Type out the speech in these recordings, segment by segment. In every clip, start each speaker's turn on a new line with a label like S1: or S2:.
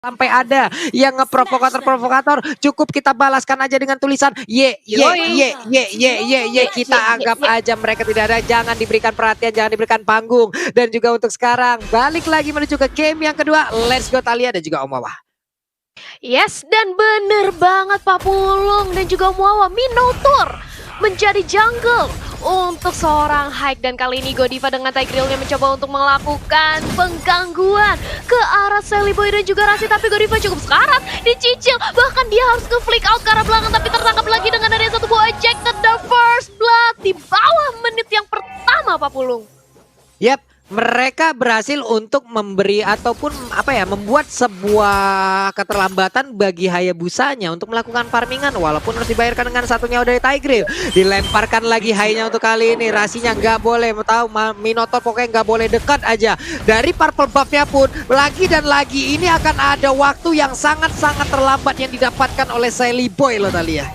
S1: Sampai ada yang ngeprovokator-provokator, cukup kita balaskan aja dengan tulisan
S2: Yoi.
S1: kita anggap aja mereka tidak ada, jangan diberikan perhatian, jangan diberikan panggung. Dan juga untuk sekarang balik lagi menuju ke game yang kedua. Let's go Thalia dan juga Om Wawah.
S2: Yes, dan bener banget Pak Pulung dan juga Muawa, Minotaur menjadi jungle untuk seorang Hike. Dan kali ini Godiva dengan Tigrealnya mencoba untuk melakukan penggangguan ke arah Seliboy dan juga Rasi. Tapi Godiva cukup sekarat, dicicil, bahkan dia harus nge-flick out ke arah belakang. Tapi tertangkap lagi dengan adanya satu buah ejected, the first blood di bawah menit yang pertama Pak Pulung.
S1: Yap, mereka berhasil untuk memberi ataupun membuat sebuah keterlambatan bagi Hayabusanya untuk melakukan farmingan, walaupun harus dibayarkan dengan satu nyawa dari Tigreal. Dilemparkan lagi Hainya untuk kali ini, Rasinya nggak boleh tahu, Minotaur pokoknya nggak boleh dekat aja. Dari purple buffnya pun lagi dan lagi ini akan ada waktu yang sangat-sangat terlambat yang didapatkan oleh Seliboy loh Thalia.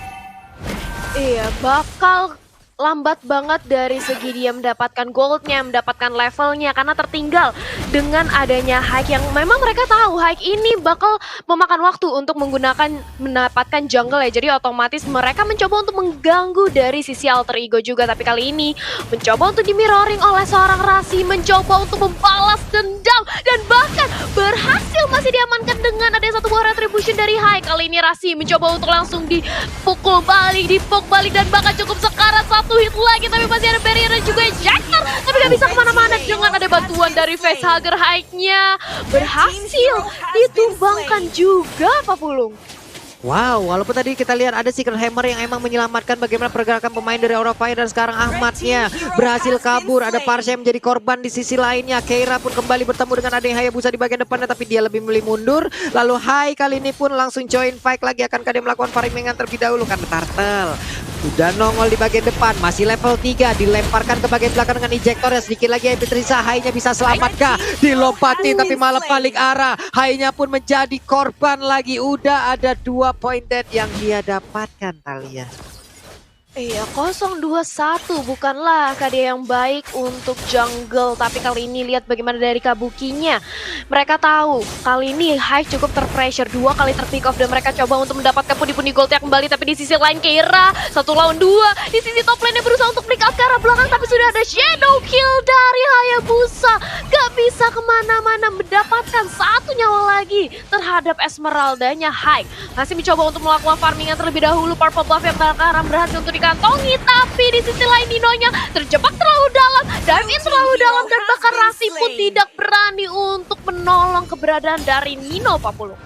S2: Iya, bakal lambat banget dari segi dia mendapatkan goldnya, mendapatkan levelnya, karena tertinggal dengan adanya Hike yang memang mereka tahu Hike ini bakal memakan waktu untuk mendapatkan jungle ya. Jadi otomatis mereka mencoba untuk mengganggu dari sisi alter ego juga. Tapi kali ini mencoba untuk di-mirroring oleh seorang Rasi, mencoba untuk membalas dendam dan bahkan berhasil masih diamankan dengan adanya satu buah retribution dari Hike. Kali ini Rasi mencoba untuk langsung dipukul balik, dipok balik, dan bahkan cukup sekarat satu hit lagi, tapi masih ada barrier dan juga ejector, tapi gak bisa kemana-mana dengan ada bantuan dari facehugger. Hike-nya berhasil ditumbangkan juga Pak Pulung.
S1: Wow, walaupun tadi kita lihat ada Secret Hammer yang emang menyelamatkan bagaimana pergerakan pemain dari Aura Fire, dan sekarang Ahmadnya berhasil kabur. Ada Parsha yang menjadi korban di sisi lainnya. Keira pun kembali bertemu dengan adanya Hayabusa di bagian depannya, tapi dia lebih memilih mundur. Lalu Hai kali ini pun langsung join fight lagi. Akankah dia melakukan farmingan terlebih dahulu? Karena Turtle sudah nongol di bagian depan, masih level 3, dilemparkan ke bagian belakang dengan ejector ya. Sedikit lagi Epitrisa, Hai-nya bisa selamatkah? Dilompatin tapi malah balik arah. Hai-nya pun menjadi korban lagi. Udah ada 2 point dead yang dia dapatkan Thalia.
S2: Iya, 0-2-1 bukanlah KD yang baik untuk jungle. Tapi kali ini lihat bagaimana dari Kabukinya. Mereka tahu kali ini Hive cukup terpressure, 2 kali terpick off, dan mereka coba untuk mendapatkan pundi-pundi goldnya kembali. Tapi di sisi lain Keira 1 lawan 2. Di sisi top lane berusaha untuk pick up ke arah belakang, tapi sudah ada shadow kill dari Hayabusa. Gak bisa kemana-mana, mendapatkan 1 nyawa lagi terhadap Esmeraldanya. Hive masih mencoba untuk melakukan farmingan terlebih dahulu. Purple buff yang sekarang berhasil untuk kantongi, tapi di sisi lain Ninonya terjebak terlalu dalam, dive in terlalu dalam, dan bahkan Rasi pun tidak berani untuk menolong keberadaan dari Nino Pak Pulung.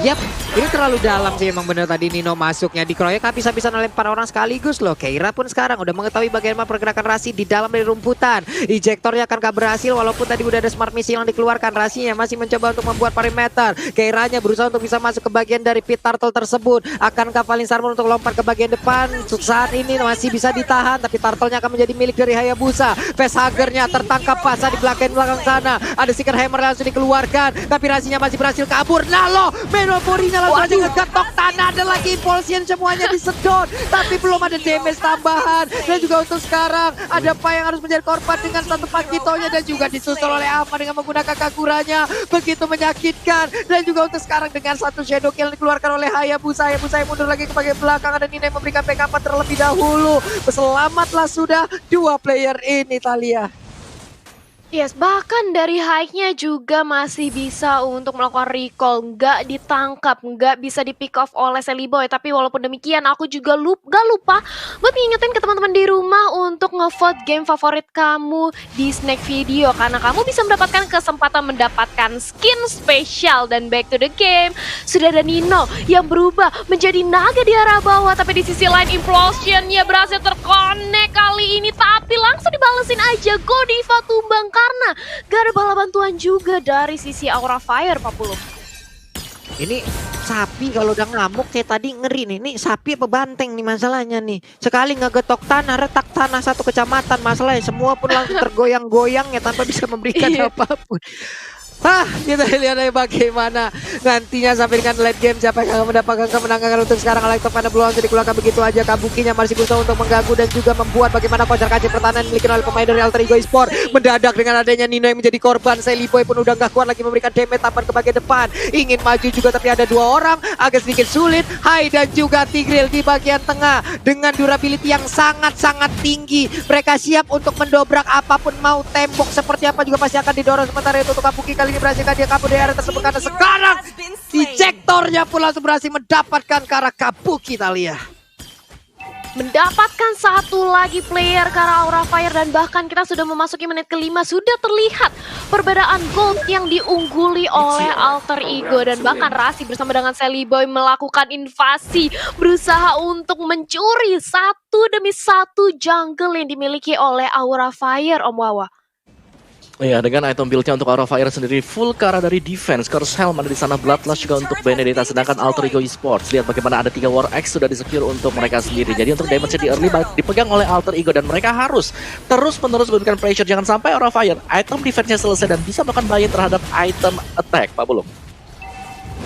S1: Yap, ini terlalu dalam sih emang bener tadi Nino masuknya, dikeroyok habis-habisan oleh 4 orang sekaligus loh. Keira pun sekarang udah mengetahui bagaimana pergerakan Rasi di dalam dari rumputan. Ejectornya akankah berhasil walaupun tadi udah ada smart missile yang dikeluarkan. Rasinya masih mencoba untuk membuat perimeter. Keiranya berusaha untuk bisa masuk ke bagian dari pit turtle tersebut. Akankah Valin Sarmon untuk lompat ke bagian depan? Saat ini masih bisa ditahan, tapi turtle-nya akan menjadi milik dari Hayabusa. Facehugger-nya tertangkap pasah di belakang sana. Ada Secret Hammer langsung dikeluarkan, tapi Rasinya masih berhasil kabur. Nalo Menoporinya langsung aja ngegetok tanah. Ada lagi Impulsion, semuanya disedot, tapi belum ada damage tambahan. Dan juga untuk sekarang ada Pa yang harus menjadi korban dengan satu Pagitonya, dan juga disusul oleh Ama dengan menggunakan Kakuranya. Begitu menyakitkan. Dan juga untuk sekarang dengan satu shadow kill dikeluarkan oleh Hayabusa. Hayabusa yang mundur lagi ke bagian belakang. Ada Nina yang memberikan backup terlebih dahulu. Selamatlah sudah 2 player ini Thalia.
S2: Yes, bahkan dari Hike-nya juga masih bisa untuk melakukan recall, nggak ditangkap, nggak bisa di pick off oleh Seliboy. Tapi walaupun demikian, aku juga gak lupa buat ngingetin ke teman-teman di rumah untuk ngevote game favorit kamu di Snack Video, karena kamu bisa mendapatkan kesempatan mendapatkan skin spesial. Dan back to the game, sudah ada Nino yang berubah menjadi naga di arah bawah, tapi di sisi lain Implosion-nya berhasil terkonek kali ini, tapi langsung dibalesin aja. Godiva tumbang karena gak ada bala bantuan juga dari sisi Aura Fire Pak Pulung.
S1: Ini sapi kalau udah ngamuk kayak tadi ngeri nih. Ini sapi apa banteng nih masalahnya nih. Sekali ngegetok tanah, retak tanah 1 kecamatan masalahnya. Semua pun langsung tergoyang-goyang ya tanpa bisa memberikan apapun. Kita lihat aja bagaimana nantinya sampai dengan late game siapa yang akan mendapatkan kemenangan untuk sekarang. Alex Topana belum bisa dikeluarkan begitu aja. Kabukinya masih berusaha untuk mengganggu dan juga membuat bagaimana kocar kacir pertahanan dimiliki oleh pemain dari Alter Ego Esports. Mendadak dengan adanya Nino yang menjadi korban, Seliboy pun udah gak kuat lagi memberikan damage tambahan ke bagian depan. Ingin maju juga tapi ada dua orang, agak sedikit sulit. Hai dan juga Tigreal di bagian tengah dengan durability yang sangat-sangat tinggi. Mereka siap untuk mendobrak apapun, mau tembok seperti apa juga pasti akan didorong. Sementara itu untuk Kabuki kali ini berhasilkan dia kabur dari area tersebut karena sekarang ejectornya pun langsung berhasil mendapatkan ke arah Kabuki Thalia.
S2: Mendapatkan satu lagi player ke arah Aura Fire dan bahkan kita sudah memasuki menit kelima, sudah terlihat perbedaan gold yang diungguli oleh Alter Ego dan bahkan Rasi bersama dengan Seliboy melakukan invasi, berusaha untuk mencuri satu demi satu jungle yang dimiliki oleh Aura Fire, Om Wawa.
S3: Iya, dengan item build-nya untuk Aura Fire sendiri full ke arah dari defense. Curse Helm ada di sana, Bloodlust juga untuk Benedetta, sedangkan Alter Ego Esports lihat bagaimana ada 3 War Axe sudah di-secure untuk mereka sendiri. Jadi untuk damage-nya di early dipegang oleh Alter Ego dan mereka harus terus-menerus memberikan pressure. Jangan sampai Aura Fire item defense-nya selesai dan bisa melakukan buy-in terhadap item attack, Pak Bulung.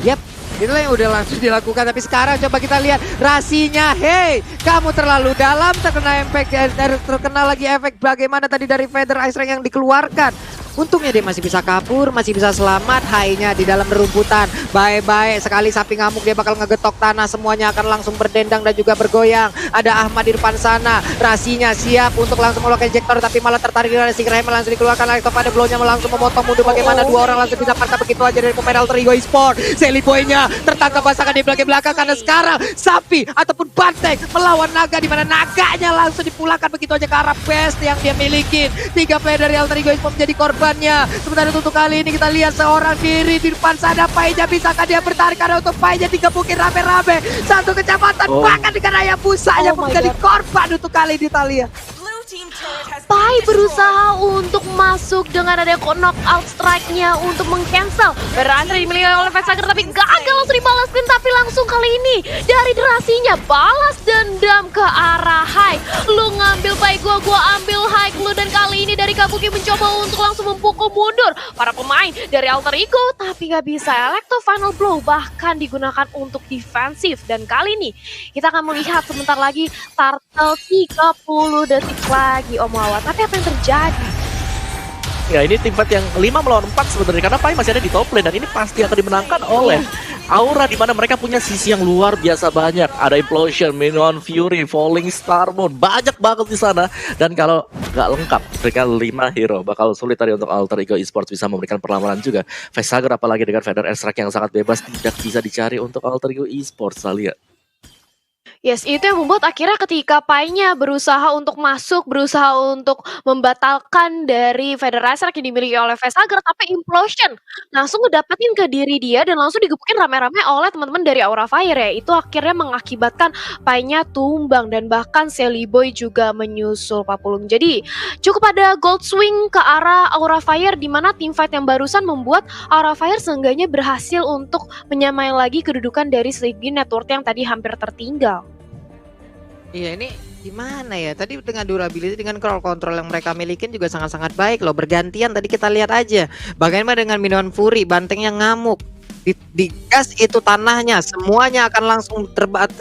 S1: Yap, itulah yang udah langsung dilakukan. Tapi sekarang coba kita lihat Rasinya. Hey, kamu terlalu dalam, terkena lagi efek bagaimana tadi dari Feather Ice Ring yang dikeluarkan. Untungnya dia masih bisa kabur, masih bisa selamat. Hainya di dalam rumputan. Baik-baik sekali sapi ngamuk, dia bakal ngegetok tanah. Semuanya akan langsung berdendang dan juga bergoyang. Ada Ahmad di depan sana. Rasinya siap untuk langsung melakukan ejector, tapi malah tertarik dari Secret Hammer langsung dikeluarkan. Alex pada blownya langsung memotong mundur. Bagaimana dua orang langsung didapatkan begitu aja dari pemain Alter Ego Esports. Seliboy-nya tertangkap pasangan di belakang karena sekarang sapi ataupun banteng melawan naga, di mana naganya langsung dipulangkan begitu aja ke arah best yang dia miliki. 3 player dari Alter Ego Esports menjadi korban. Sementara untuk kali ini kita lihat seorang diri di depan sana. Painya bisakah dia bertarik karena untuk Painya digebukin rame-rame. Satu kecamatan bahkan dengan ayam busanya menjadi korban untuk kali ini Thalia.
S2: Pai berusaha untuk masuk dengan ada knockout strike-nya untuk meng-cancel. Berhasil dimiliki oleh Vexager tapi gagal langsung dibalaskan. Tapi langsung kali ini dari Rasinya balas dendam ke arah Hai. Lu ngambil Pai gua ambil Hai lu, dan kali ini dari Kabuki mencoba untuk langsung mempukul mundur para pemain dari Alter Ego tapi gak bisa. Electro Final Blow bahkan digunakan untuk defensif, dan kali ini kita akan melihat sebentar lagi Turtle 30 detik lagi Om Wawa. Tapi apa yang terjadi?
S3: Ya, ini tim fight yang 5 melawan 4 sebenarnya karena Pai masih ada di top lane dan ini pasti akan dimenangkan oleh Aura, di mana mereka punya sisi yang luar biasa banyak. Ada Implosion, Minion Fury, Falling Star Moon, banyak banget di sana. Dan kalau nggak lengkap mereka 5 hero, bakal sulit tadi untuk Alter Ego Esports bisa memberikan perlawanan juga. Vexager apalagi dengan Feather Strike yang sangat bebas tidak bisa dicari untuk Alter Ego Esports, Thalia.
S2: Yes, itu yang membuat akhirnya ketika Pai-nya berusaha untuk masuk, berusaha untuk membatalkan dari Federacer yang dimiliki oleh Vexager, tapi Implosion langsung ngedapetin ke diri dia dan langsung digebukin rame-rame oleh teman-teman dari Aura Fire ya. Itu akhirnya mengakibatkan Pai-nya tumbang dan bahkan Seliboy juga menyusul Pak Pulung. Jadi cukup ada gold swing ke arah Aura Fire, di mana teamfight yang barusan membuat Aura Fire seenggaknya berhasil untuk menyamai lagi kedudukan dari segi network yang tadi hampir tertinggal.
S1: Iya, ini gimana ya? Tadi dengan durability, dengan crowd control yang mereka milikin juga sangat-sangat baik loh. Bergantian tadi kita lihat aja. Bagaimana dengan Minion Fury, bantengnya ngamuk. Di gas itu tanahnya, semuanya akan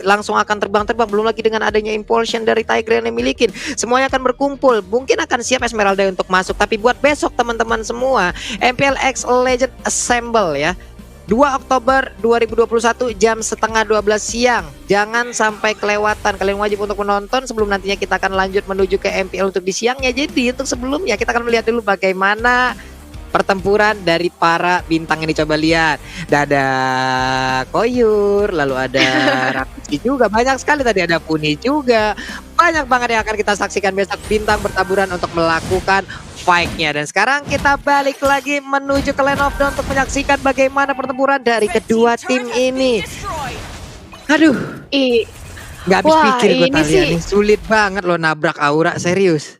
S1: langsung akan terbang-terbang. Belum lagi dengan adanya impulsion dari Tigreal yang milikin. Semuanya akan berkumpul. Mungkin akan siap Esmeralda untuk masuk. Tapi buat besok teman-teman semua, MPL X Legend Assemble ya. 2 Oktober 2021 jam setengah 12 siang. Jangan sampai kelewatan. Kalian wajib untuk menonton sebelum nantinya kita akan lanjut menuju ke MPL untuk di siangnya. Jadi untuk sebelumnya kita akan melihat dulu bagaimana pertempuran dari para bintang ini. Coba lihat. Ada Koyur, lalu ada Rakuji juga. Banyak sekali tadi, ada Puni juga. Banyak banget yang akan kita saksikan besok. Bintang bertaburan untuk melakukan fight-nya. Dan sekarang kita balik lagi menuju ke Lane of Dawn untuk menyaksikan bagaimana pertempuran dari kedua tim ini. Aduh, nggak habis pikir gue Thalia nih. Sulit banget loh nabrak Aura, serius.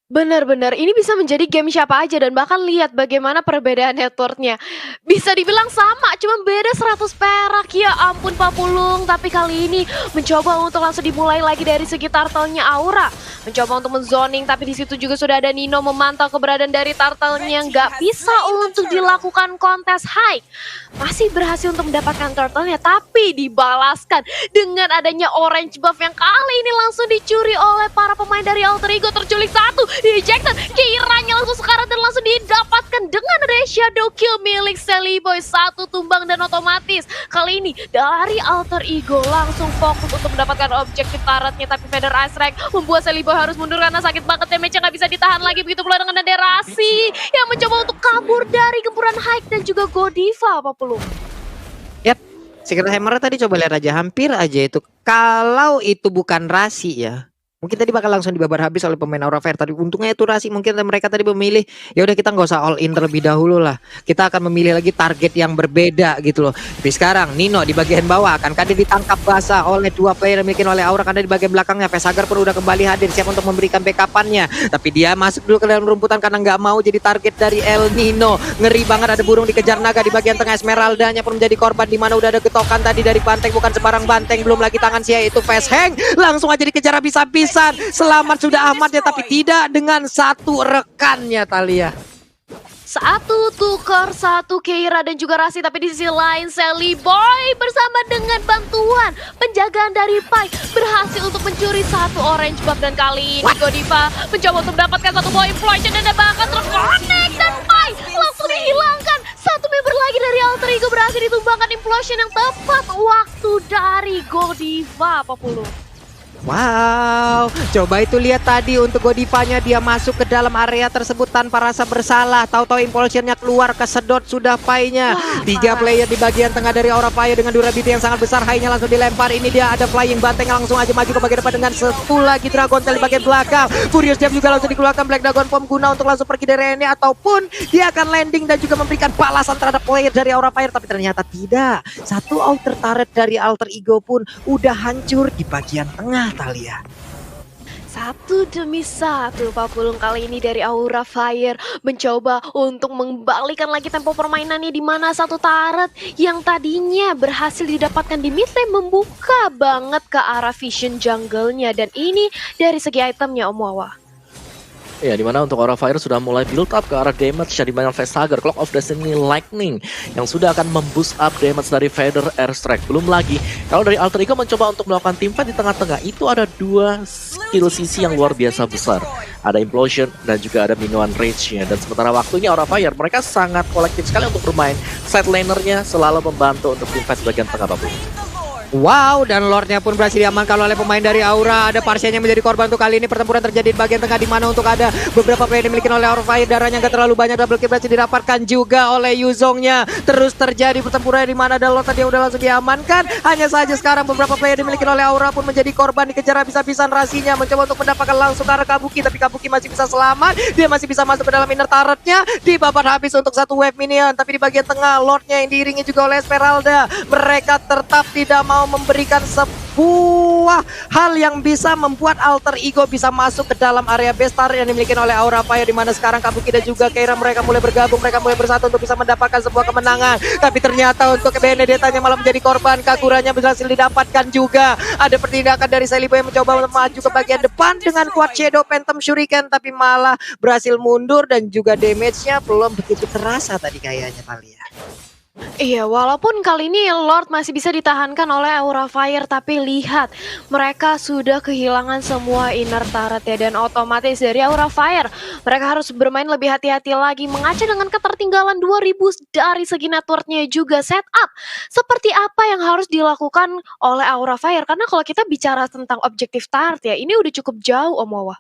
S2: Benar-benar, ini bisa menjadi game siapa aja dan bahkan lihat bagaimana perbedaan networknya. Bisa dibilang sama, cuma beda 100 perak. Ya ampun Pak Pulung, tapi kali ini mencoba untuk langsung dimulai lagi dari segi turtle-nya Aura. Mencoba untuk menzoning, tapi di situ juga sudah ada Nino memantau keberadaan dari turtle-nya. Nggak bisa untuk dilakukan kontes high. Masih berhasil untuk mendapatkan turtle-nya, tapi dibalaskan dengan adanya orange buff yang kali ini langsung dicuri oleh para pemain dari Alter Ego. Terculik satu, di-ejected, kiranya langsung sekarang dan langsung didapatkan dengan adanya shadow kill milik Sally Boy. Satu tumbang dan otomatis kali ini dari Alter Ego langsung fokus untuk mendapatkan objektif turretnya, tapi Feather Ice Rank membuat Sally Boy harus mundur karena sakit banget, damage-nya nggak bisa ditahan lagi. Begitu pula dengan Derasi yang mencoba untuk kabur dari gempuran Hike dan juga Godiva. Apa Pulung?
S1: Yap, Secret Hammer tadi coba lihat aja, hampir aja itu. Kalau itu bukan Rasi ya, mungkin tadi bakal langsung dibabar habis oleh pemain Aura Fire. Tadi untungnya itu Rasi, mungkin mereka tadi memilih ya udah kita nggak usah all in terlebih dahulu lah. Kita akan memilih lagi target yang berbeda gitu loh. Tapi sekarang Nino di bagian bawah, akankah dia ditangkap basah oleh dua player yang dimiliki oleh Aura, karena di bagian belakangnya Pesagar pun udah kembali hadir siap untuk memberikan backupannya. Tapi dia masuk dulu ke dalam rumputan karena nggak mau jadi target dari El Nino. Ngeri banget, ada burung dikejar naga di bagian tengah. Esmeraldanya pun menjadi korban, di mana udah ada getokan tadi dari Banteng, bukan sembarang Banteng, belum lagi tangan Sia itu Fast Hang langsung aja dikejar habis-habisan. Selamat sudah amat ya, tapi tidak dengan satu rekannya Thalia.
S2: Satu tukar, satu Keira dan juga Rasi, tapi di sisi lain Sally Boy bersama dengan bantuan penjagaan dari Pai berhasil untuk mencuri satu orange buff, dan kali ini Godiva mencoba untuk mendapatkan satu buah implosion dan bahkan terkonek, dan Pai langsung dihilangkan. Satu member lagi dari Alter Ego berhasil ditumbangkan implosion yang tepat waktu dari Godiva. Apa Pulung?
S1: Wow, coba itu lihat tadi untuk Godivanya, dia masuk ke dalam area tersebut tanpa rasa bersalah. Tahu-tahu impulsionnya keluar, kesedot sudah Pai-nya. Tiga player di bagian tengah dari Aura Fire dengan durability yang sangat besar. High-nya langsung dilempar. Ini dia ada flying Banteng langsung aja maju ke bagian depan dengan satu lagi Dragon Tail di bagian belakang. Furious Jab juga langsung dikeluarkan Black Dragon Form guna untuk langsung pergi dari ini, ataupun dia akan landing dan juga memberikan balasan terhadap player dari Aura Fire. Tapi ternyata tidak. Satu outer turret dari Alter Ego pun udah hancur di bagian tengah Thalia.
S2: Satu demi satu Pak Pulung, kali ini dari Aura Fire mencoba untuk mengembalikan lagi tempo permainannya, di mana satu turret yang tadinya berhasil didapatkan di mid lane membuka banget ke arah vision jungle-nya, dan ini dari segi itemnya Om Wawa.
S3: Ya, dimana untuk Aura Fire sudah mulai build up ke arah damage ya, dimana Vesagar, Clock of Destiny, Lightning yang sudah akan memboost up damage dari Feather Airstrike. Belum lagi kalau dari Alter Ego mencoba untuk melakukan teamfight di tengah-tengah, itu ada dua skill CC yang luar biasa besar. Ada Implosion dan juga ada Minuan Rage-nya. Dan sementara waktunya Aura Fire, mereka sangat kolektif sekali untuk bermain. Side laner-nya selalu membantu untuk teamfight di bagian tengah Bapak.
S1: Wow, dan Lordnya pun berhasil diamankan oleh pemain dari Aura. Ada Parsianya menjadi korban untuk kali ini. Pertempuran terjadi di bagian tengah, di mana untuk ada beberapa player dimiliki oleh Aura Fire. Darahnya nggak terlalu banyak, double kill berhasil didapatkan juga oleh Yuzongnya. Terus terjadi pertempuran di mana ada Lord tadi yang udah langsung diamankan. Hanya saja sekarang beberapa player dimiliki oleh Aura pun menjadi korban, dikejar habis-habisan. Rasinya mencoba untuk mendapatkan langsung ke arah Kabuki, tapi Kabuki masih bisa selamat. Dia masih bisa masuk ke dalam inner turretnya. Dibabat habis untuk satu wave minion, tapi di bagian tengah Lordnya yang diiringi juga oleh Esmeralda. Mereka tetap tidak mau memberikan sebuah hal yang bisa membuat Alter Ego bisa masuk ke dalam area bestar yang dimiliki oleh Aura Fire, di mana sekarang Kabuki dan juga Keira mereka mulai bergabung, mereka mulai bersatu untuk bisa mendapatkan sebuah kemenangan. Tapi ternyata untuk Benedetta-nya malah menjadi korban. Kaguranya berhasil didapatkan juga. Ada pertindakan dari Selibo yang mencoba maju ke bagian depan dengan kuat Shadow Phantom Shuriken, tapi malah berhasil mundur dan juga damage-nya belum begitu terasa tadi kayaknya Thalia.
S2: Iya, walaupun kali ini Lord masih bisa ditahankan oleh Aura Fire, tapi lihat mereka sudah kehilangan semua inner turret ya, dan otomatis dari Aura Fire mereka harus bermain lebih hati-hati lagi, mengaca dengan ketertinggalan 2000 dari segi networknya juga setup. Seperti apa yang harus dilakukan oleh Aura Fire? Karena kalau kita bicara tentang objektif turret ya, ini udah cukup jauh Om Wawa.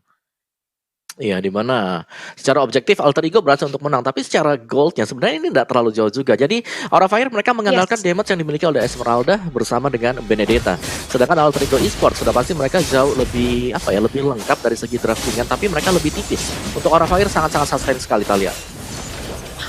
S3: Iya, dimana secara objektif Alter Ego berhasil untuk menang, tapi secara goldnya sebenarnya ini tidak terlalu jauh juga. Jadi Aura Fire mereka mengandalkan damage yang dimiliki oleh Esmeralda bersama dengan Benedetta. Sedangkan Alter Ego Esports sudah pasti mereka jauh lebih lebih lengkap dari segi draftingan, tapi mereka lebih tipis. Untuk Aura Fire sangat-sangat sustain sekali Thalia.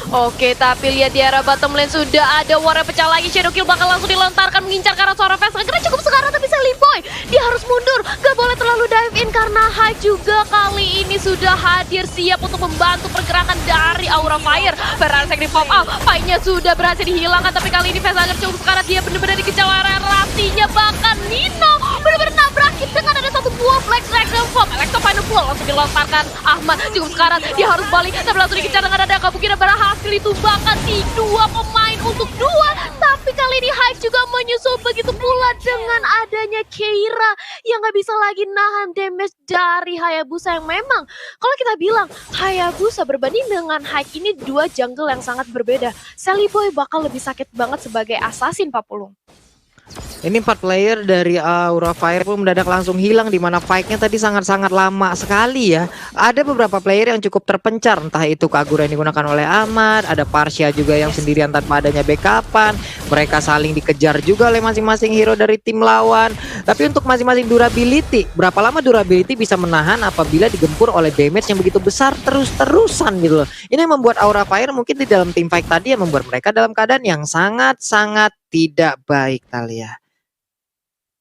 S2: Oke, tapi lihat di arah bottom lane sudah ada war yang pecah lagi. Shadow Kill bakal langsung dilontarkan mengincar ke arah seorang fans. Karena cukup sekarang tapi Sally Boy dia harus mundur. Gak boleh terlalu dive in karena Hyde juga kali ini sudah hadir siap untuk membantu pergerakan dari Aura Fire. Ferrari di pop out, fight-nya sudah berhasil dihilangkan. Tapi kali ini Facehager cukup sekarang dia benar-benar dikejar rasinya. Bahkan Nino benar-benar nabrakin dengan ada satu buah flex Dragon Form. Electro Final Pull langsung dilontarkan. Ahmad cukup sekarang dia harus balik. Tapi langsung dikejar dengan ada Kabuki dan berhasil itu bahkan di 2 pemain untuk 2. Tapi kali ini Hyde juga menyusul begitu pula dengan adanya Keira yang gak bisa lagi nahan damage dari Hayabusa yang memang kalau kita bilang Hayabusa berbanding dengan Hyde ini 2 jungle yang sangat berbeda. Sally Boy bakal lebih sakit banget sebagai assassin Pak Pulung.
S1: Ini 4 player dari Aura Fire pun mendadak langsung hilang, di mana fight-nya tadi sangat-sangat lama sekali ya. Ada beberapa player yang cukup terpencar, entah itu Kagura yang digunakan oleh Ahmad, ada Parsia juga yang sendirian tanpa adanya backupan. Mereka saling dikejar juga oleh masing-masing hero dari tim lawan. Tapi untuk masing-masing durability, berapa lama durability bisa menahan apabila digempur oleh damage yang begitu besar terus-terusan gitu loh. Ini yang membuat Aura Fire mungkin di dalam tim fight tadi yang membuat mereka dalam keadaan yang sangat-sangat tidak baik, Thalia.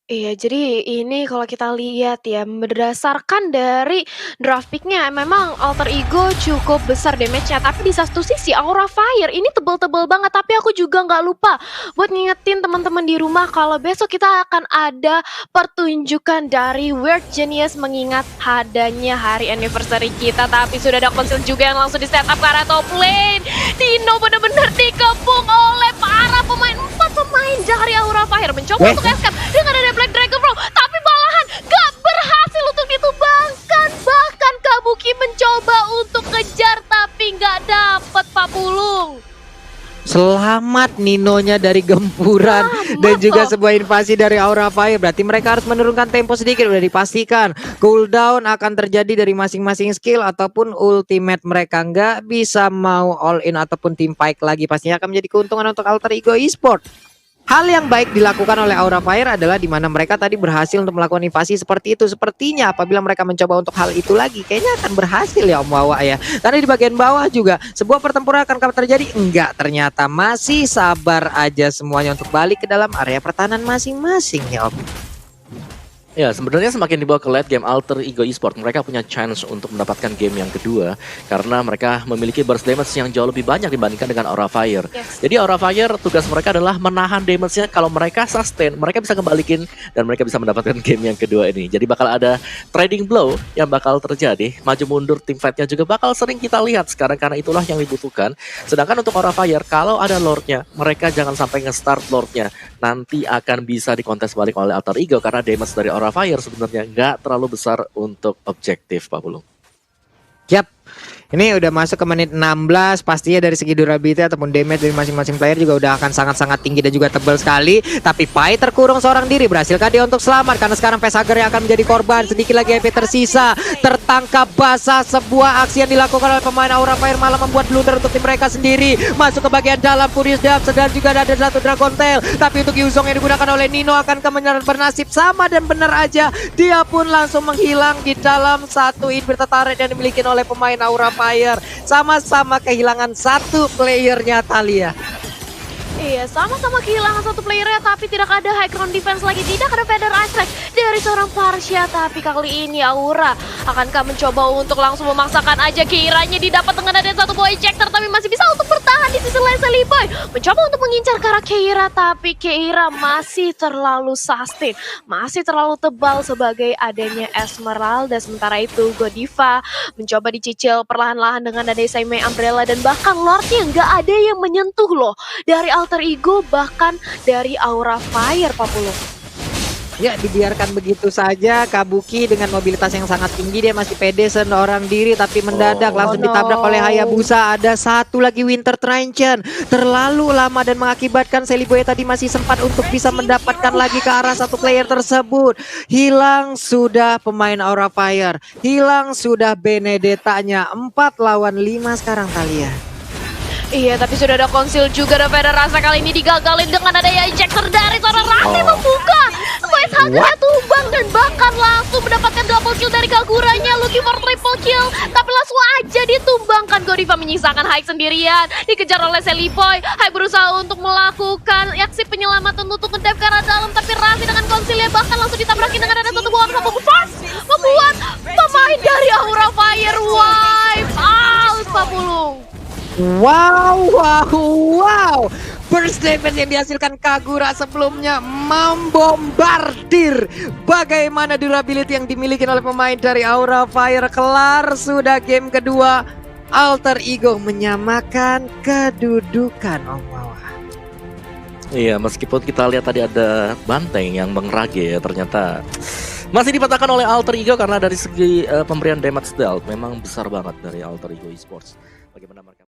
S2: Iya, jadi ini kalau kita lihat ya, berdasarkan dari draft pick-nya, memang Alter Ego cukup besar damage-nya. Tapi di satu sisi Aura Fire ini tebel-tebel banget. Tapi aku juga nggak lupa buat ngingetin teman-teman di rumah kalau besok kita akan ada pertunjukan dari Weird Genius mengingat adanya hari anniversary kita. Tapi sudah ada konsil juga yang langsung di setup ke arah top lane. Dino benar-benar dikepung oleh para pemain. 4 pemain dari Aura Fire mencoba untuk escape dengan ada Black Dragon Bro, tapi malahan gak berhasil untuk ditumbangkan. Bahkan Kabuki mencoba untuk kejar tapi gak dapet Pak Pulung.
S1: Selamat Ninonya dari gempuran dan juga sebuah invasi dari Aura Fire. Berarti mereka harus menurunkan tempo sedikit. Udah dipastikan cooldown akan terjadi dari masing-masing skill ataupun ultimate mereka. Nggak bisa mau all in ataupun team fight lagi. Pastinya akan menjadi keuntungan untuk Alter Ego Esport. Hal yang baik dilakukan oleh Aura Fire adalah di mana mereka tadi berhasil untuk melakukan invasi seperti itu. Sepertinya apabila mereka mencoba untuk hal itu lagi, kayaknya akan berhasil ya Om Wawa ya. Karena di bagian bawah juga sebuah pertempuran akan terjadi. Enggak, ternyata masih sabar aja semuanya untuk balik ke dalam area pertahanan masing-masing ya Om.
S3: Ya, sebenarnya semakin dibawa ke late game Alter Ego Esport, mereka punya chance untuk mendapatkan game yang kedua karena mereka memiliki burst damage yang jauh lebih banyak dibandingkan dengan Aura Fire. Jadi Aura Fire tugas mereka adalah menahan damage-nya. Kalau mereka sustain, mereka bisa kembalikan dan mereka bisa mendapatkan game yang kedua ini. Jadi bakal ada trading blow yang bakal terjadi. Maju mundur tim fight-nya juga bakal sering kita lihat sekarang karena itulah yang dibutuhkan. Sedangkan untuk Aura Fire, kalau ada Lord-nya, mereka jangan sampai nge-start Lord-nya. Nanti akan bisa dikontes balik oleh Alter Ego karena damage dari Aura Fire sebenarnya nggak terlalu besar untuk objektif, Pak Pulung.
S1: Yap, ini udah masuk ke menit 16. Pastinya dari segi durability ataupun damage dari masing-masing player juga udah akan sangat-sangat tinggi dan juga tebal sekali. Tapi Pai terkurung seorang diri. Berhasilkah dia untuk selamat? Karena sekarang Facehager yang akan menjadi korban. Sedikit lagi HP tersisa. Tertangkap basah. Sebuah aksi yang dilakukan oleh pemain Aura Fire malah membuat blunder untuk tim mereka sendiri. Masuk ke bagian dalam Furious Dub. Sedang juga ada satu Dragon Tail. Tapi untuk Yuzong yang digunakan oleh Nino akan bernasib sama dan benar aja. Dia pun langsung menghilang di dalam satu inverted turret yang dimiliki oleh pemain Aura Fire. Sama-sama kehilangan satu playernya, Thalia.
S2: Iya, sama-sama kehilangan satu playernya, tapi tidak ada high ground defense lagi, tidak ada feather strike dari seorang Parsia. Tapi kali ini Aura akankah mencoba untuk langsung memaksakan aja Keiranya didapat dengan ada satu boy ejector, tapi masih bisa untuk bertahan di sisi lain. Sally Boy mencoba untuk mengincar ke arah Keira, tapi Keira masih terlalu sustain, masih terlalu tebal sebagai adanya Esmeralda. Sementara itu Godiva mencoba dicicil perlahan-lahan dengan ada Saime Umbrella, dan bahkan Lordnya nggak ada yang menyentuh loh dari Alter Ego bahkan dari Aura Fire, Pak Pulung.
S1: Ya, dibiarkan begitu saja. Kabuki dengan mobilitas yang sangat tinggi, dia masih pede seorang diri, tapi mendadak langsung ditabrak oleh Hayabusa. Ada satu lagi Winter Trenchen. Terlalu lama dan mengakibatkan Sally Boy tadi masih sempat untuk bisa mendapatkan lagi ke arah satu player tersebut. Hilang sudah pemain Aura Fire. Hilang sudah Benedetta-nya. 4 lawan 5 sekarang, Thalia.
S2: Iya, tapi sudah ada konsil juga, dan Rasa kali ini digagalin dengan adanya ejector dari seorang Rasa membuka. Facehager tumbang dan bahkan langsung mendapatkan double kill dari Kaguranya, looking for triple kill. Tapi langsung aja ditumbangkan. Godiva menyisakan Haik sendirian, dikejar oleh Seliboy. Haik berusaha untuk melakukan aksi penyelamatan untuk ngedep ke arah dalam, tapi Rasi dengan konsilnya bahkan langsung ditabrakin dengan ada satu buah mampu force membuat pemain dari Aura Fire wipe out, Pak Pulung.
S1: Wow. Burst damage yang dihasilkan Kagura sebelumnya membombardir bagaimana durability yang dimiliki oleh pemain dari Aura Fire. Kelar sudah game kedua. Alter Ego menyamakan kedudukan. Oh wow.
S3: Iya, meskipun kita lihat tadi ada Banteng yang mengerage ya, ternyata masih dipatahkan oleh Alter Ego karena dari segi pemberian damage dealt memang besar banget dari Alter Ego Esports. Bagaimana mereka